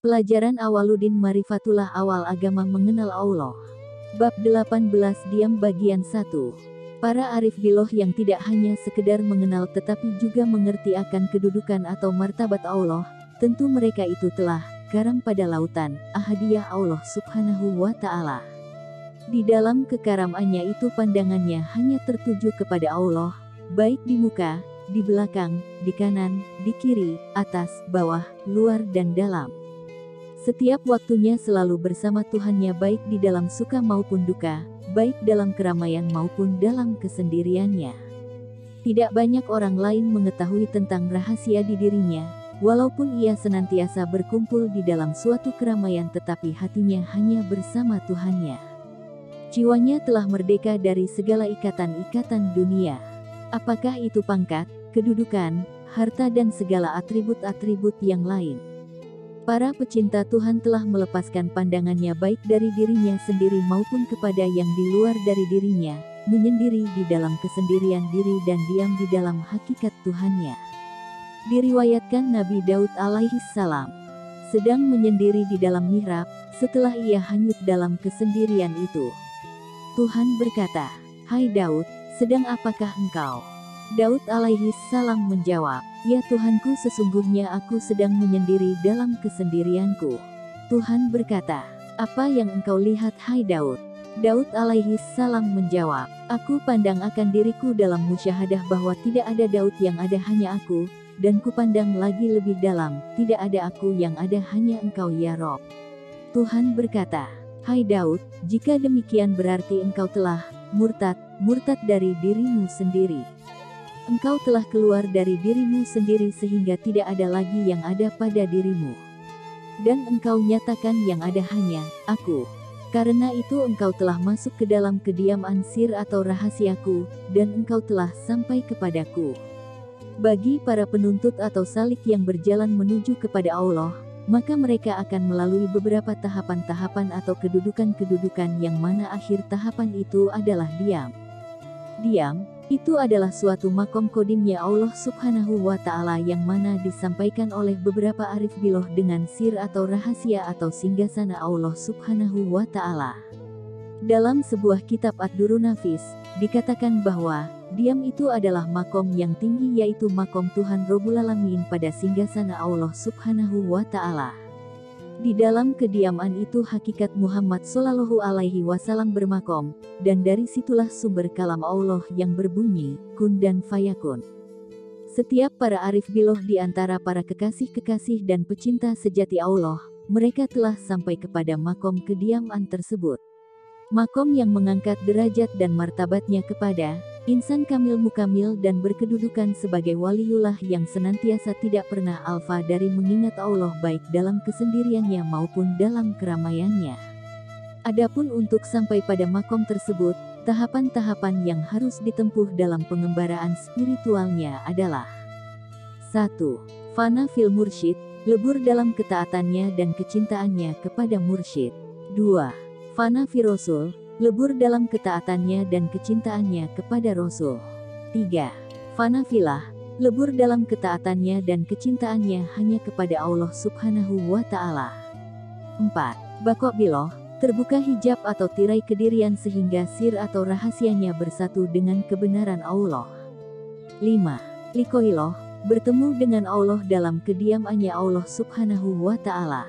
Pelajaran Awaludin Marifatullah Awal Agama Mengenal Allah. Bab 18 Diam Bagian 1. Para arif billah yang tidak hanya sekedar mengenal tetapi juga mengerti akan kedudukan atau martabat Allah, tentu mereka itu telah karam pada lautan, ahadiyah Allah subhanahu wa ta'ala. Di dalam kekaramannya itu pandangannya hanya tertuju kepada Allah, baik di muka, di belakang, di kanan, di kiri, atas, bawah, luar dan dalam. Setiap waktunya selalu bersama Tuhannya baik di dalam suka maupun duka, baik dalam keramaian maupun dalam kesendiriannya. Tidak banyak orang lain mengetahui tentang rahasia di dirinya, walaupun ia senantiasa berkumpul di dalam suatu keramaian tetapi hatinya hanya bersama Tuhannya. Jiwanya telah merdeka dari segala ikatan-ikatan dunia. Apakah itu pangkat, kedudukan, harta dan segala atribut-atribut yang lain. Para pecinta Tuhan telah melepaskan pandangannya baik dari dirinya sendiri maupun kepada yang di luar dari dirinya, menyendiri di dalam kesendirian diri dan diam di dalam hakikat Tuhannya. Diriwayatkan Nabi Daud alaihi salam sedang menyendiri di dalam mihrab, setelah ia hanyut dalam kesendirian itu. Tuhan berkata, "Hai Daud, sedang apakah engkau?" Daud alaihi salam menjawab, "Ya Tuhanku, sesungguhnya aku sedang menyendiri dalam kesendirianku." Tuhan berkata, "Apa yang engkau lihat hai Daud?" Daud alaihi salam menjawab, "Aku pandang akan diriku dalam musyahadah bahwa tidak ada Daud yang ada hanya aku, dan kupandang lagi lebih dalam, tidak ada aku yang ada hanya engkau ya Rob." Tuhan berkata, "Hai Daud, jika demikian berarti engkau telah murtad dari dirimu sendiri. Engkau telah keluar dari dirimu sendiri sehingga tidak ada lagi yang ada pada dirimu. Dan engkau nyatakan yang ada hanya aku. Karena itu engkau telah masuk ke dalam kediaman sir atau rahasiaku, dan engkau telah sampai kepadaku." Bagi para penuntut atau salik yang berjalan menuju kepada Allah, maka mereka akan melalui beberapa tahapan-tahapan atau kedudukan-kedudukan yang mana akhir tahapan itu adalah diam. Diam itu adalah suatu makom kodimnya Allah subhanahu wa ta'ala yang mana disampaikan oleh beberapa arif billah dengan sir atau rahasia atau singgasana Allah subhanahu wa ta'ala. Dalam sebuah kitab Ad-Durrun Nafis, dikatakan bahwa diam itu adalah makom yang tinggi, yaitu makom Tuhan Rabbul Alamin pada singgasana Allah subhanahu wa ta'ala. Di dalam kediaman itu hakikat Muhammad Shallallahu Alaihi Wasallam bermakom, dan dari situlah sumber kalam Allah yang berbunyi, kun dan fayakun. Setiap para arif billah di antara para kekasih-kekasih dan pecinta sejati Allah, mereka telah sampai kepada makom kediaman tersebut. Makom yang mengangkat derajat dan martabatnya kepada insan kamil mukamil dan berkedudukan sebagai waliullah yang senantiasa tidak pernah alfa dari mengingat Allah baik dalam kesendiriannya maupun dalam keramaiannya. Adapun untuk sampai pada makom tersebut, tahapan-tahapan yang harus ditempuh dalam pengembaraan spiritualnya adalah: 1. Fana fil mursyid, lebur dalam ketaatannya dan kecintaannya kepada mursyid. 2. Fana fi rasul, lebur dalam ketaatannya dan kecintaannya kepada Rasul. 3. Fana filah, lebur dalam ketaatannya dan kecintaannya hanya kepada Allah subhanahu wa ta'ala. 4. Baqo billah, terbuka hijab atau tirai kedirian sehingga sir atau rahasianya bersatu dengan kebenaran Allah. 5. Liqoillah, bertemu dengan Allah dalam kediamannya Allah subhanahu wa ta'ala.